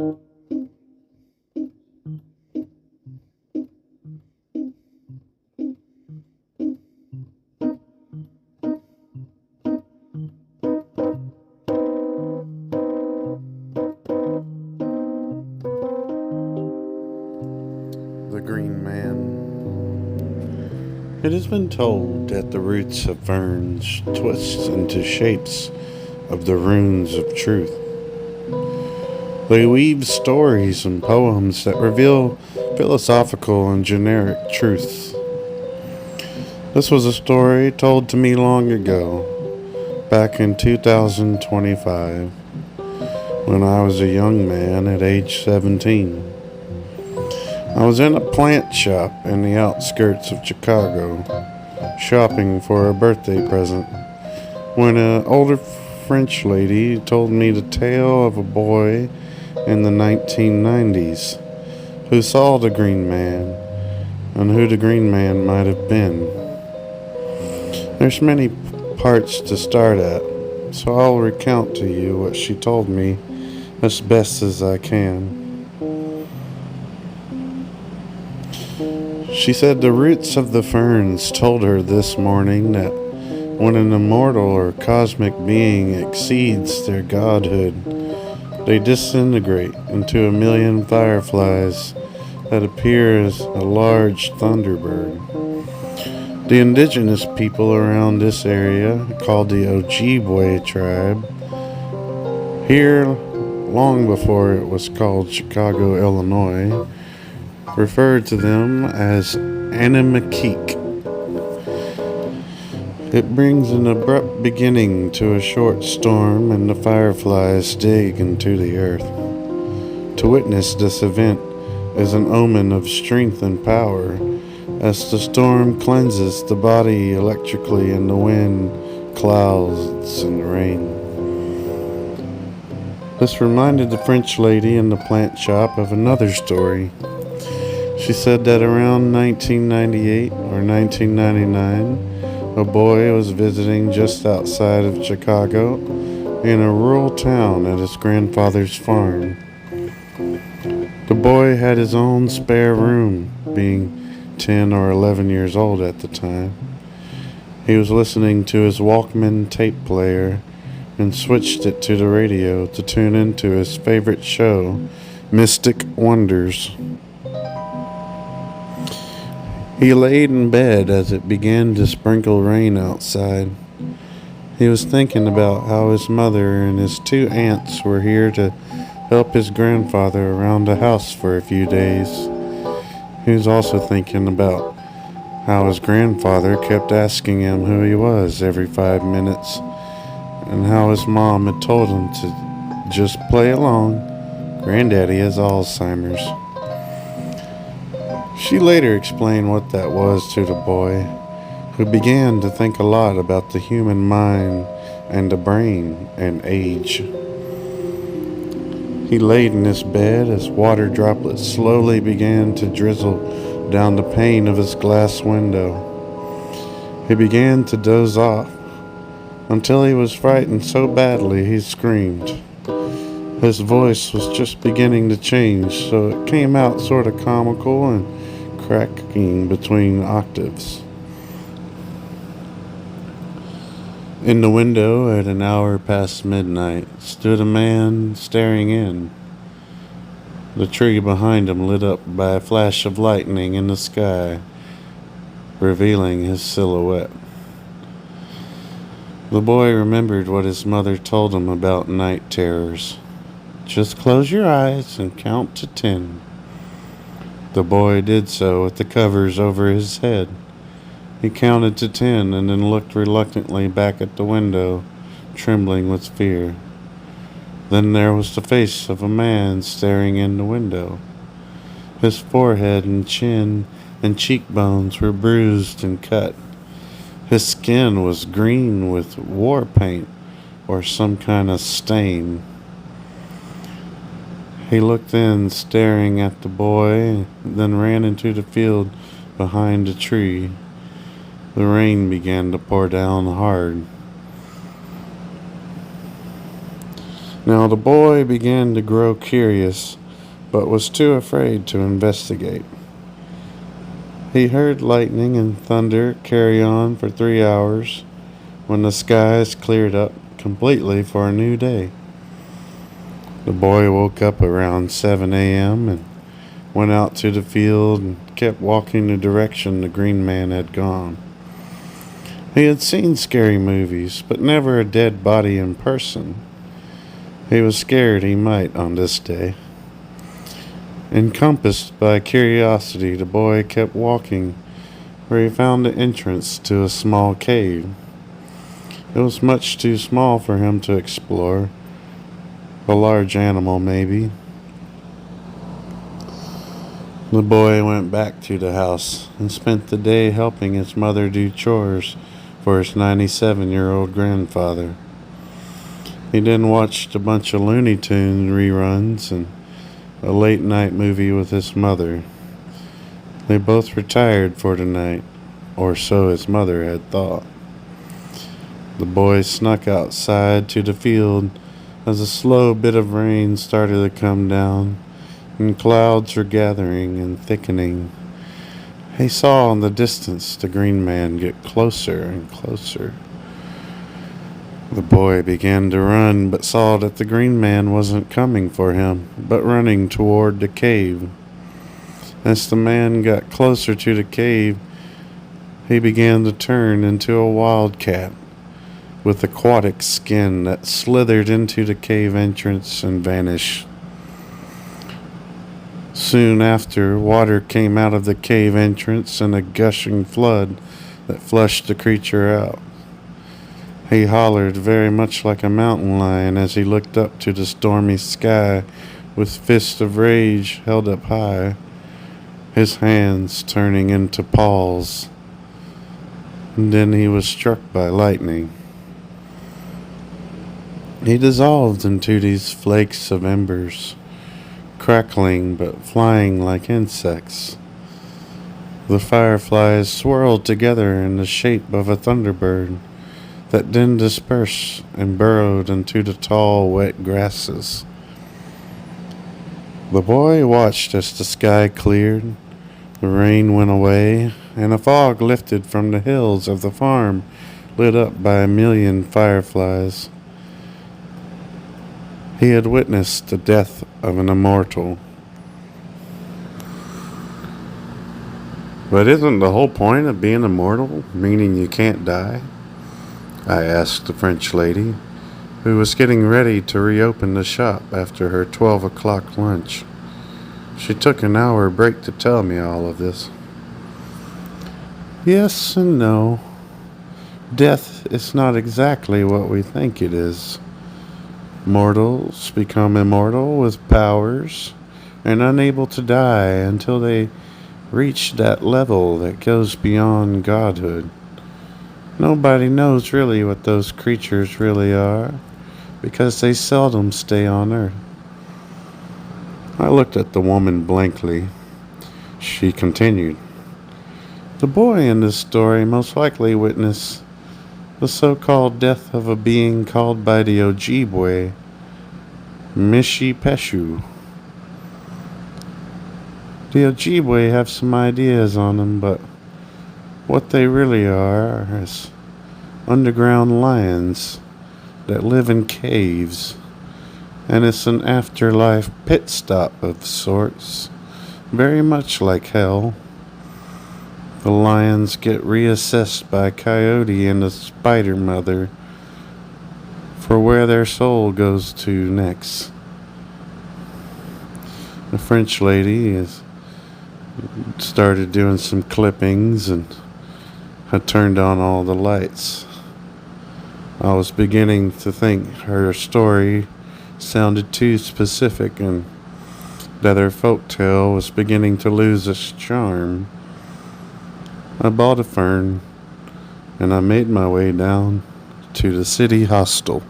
The Green Man. It has been told that the roots of ferns twist into shapes of the runes of truth. They weave stories and poems that reveal philosophical and generic truths. This was a story told to me long ago, back in 2025, when I was a young man at age 17. I was in a plant shop in the outskirts of Chicago, shopping for a birthday present, when an older French lady told me the tale of a boy in the 1990s who saw the Green Man and who the Green Man might have been. There's many parts to start at, so I'll recount to you what she told me as best as I can. She said the roots of the ferns told her this morning that when an immortal or cosmic being exceeds their godhood, they disintegrate into a million fireflies that appear as a large thunderbird. The indigenous people around this area, called the Ojibwe tribe, here long before it was called Chicago, Illinois, referred to them as Animakik. It brings an abrupt beginning to a short storm, and the fireflies dig into the earth. To witness this event is an omen of strength and power, as the storm cleanses the body electrically in the wind, clouds, and rain. This reminded the French lady in the plant shop of another story. She said that around 1998 or 1999, a boy was visiting just outside of Chicago in a rural town at his grandfather's farm. The boy had his own spare room, being 10 or 11 years old at the time. He was listening to his Walkman tape player and switched it to the radio to tune into his favorite show, Mystic Wonders. He laid in bed as it began to sprinkle rain outside. He was thinking about how his mother and his two aunts were here to help his grandfather around the house for a few days. He was also thinking about how his grandfather kept asking him who he was every 5 minutes, and how his mom had told him to just play along. Granddaddy has Alzheimer's. She later explained what that was to the boy, who began to think a lot about the human mind and the brain and age. He laid in his bed as water droplets slowly began to drizzle down the pane of his glass window. He began to doze off until he was frightened so badly he screamed. His voice was just beginning to change, so it came out sort of comical and cracking between octaves. In the window at an hour past midnight stood a man staring in. The tree behind him lit up by a flash of lightning in the sky, revealing his silhouette. The boy remembered what his mother told him about night terrors. Just close your eyes and count to 10. The boy did so with the covers over his head. He counted to 10 and then looked reluctantly back at the window, trembling with fear. Then there was the face of a man staring in the window. His forehead and chin and cheekbones were bruised and cut. His skin was green with war paint or some kind of stain. He looked in, staring at the boy, then ran into the field behind the tree. The rain began to pour down hard. Now the boy began to grow curious, but was too afraid to investigate. He heard lightning and thunder carry on for 3 hours when the skies cleared up completely for a new day. The boy woke up around 7 a.m. and went out to the field and kept walking the direction the green man had gone. He had seen scary movies, but never a dead body in person. He was scared he might on this day. Encompassed by curiosity, the boy kept walking, where he found the entrance to a small cave. It was much too small for him to explore. A large animal, maybe. The boy went back to the house and spent the day helping his mother do chores for his 97-year-old grandfather. He then watched a bunch of Looney Tunes reruns and a late-night movie with his mother. They both retired for the night, or so his mother had thought. The boy snuck outside to the field as a slow bit of rain started to come down, and clouds were gathering and thickening. He saw in the distance the green man get closer and closer. The boy began to run, but saw that the green man wasn't coming for him, but running toward the cave. As the man got closer to the cave, he began to turn into a wildcat with aquatic skin that slithered into the cave entrance and vanished. Soon after, water came out of the cave entrance in a gushing flood that flushed the creature out. He hollered very much like a mountain lion as he looked up to the stormy sky with fists of rage held up high, his hands turning into paws. And then he was struck by lightning. He dissolved into these flakes of embers, crackling but flying like insects. The fireflies swirled together in the shape of a thunderbird that then dispersed and burrowed into the tall, wet grasses. The boy watched as the sky cleared, the rain went away, and a fog lifted from the hills of the farm, lit up by a million fireflies. He had witnessed the death of an immortal. But isn't the whole point of being immortal meaning you can't die? I asked the French lady, who was getting ready to reopen the shop after her 12 o'clock lunch. She took an hour break to tell me all of this. Yes and no. Death is not exactly what we think it is. Mortals become immortal with powers and unable to die until they reach that level that goes beyond godhood. Nobody knows really what those creatures really are, because they seldom stay on Earth. I looked at the woman blankly. She continued. The boy in this story most likely witnessed the so-called death of a being called by the Ojibwe Mishi Peshu. The Ojibwe have some ideas on them, but what they really are is underground lions that live in caves, and it's an afterlife pit stop of sorts, very much like hell. The lions get reassessed by Coyote and the Spider Mother for where their soul goes to next. The French lady has started doing some clippings and had turned on all the lights. I was beginning to think her story sounded too specific and that her folktale was beginning to lose its charm. I bought a fern and I made my way down to the city hostel.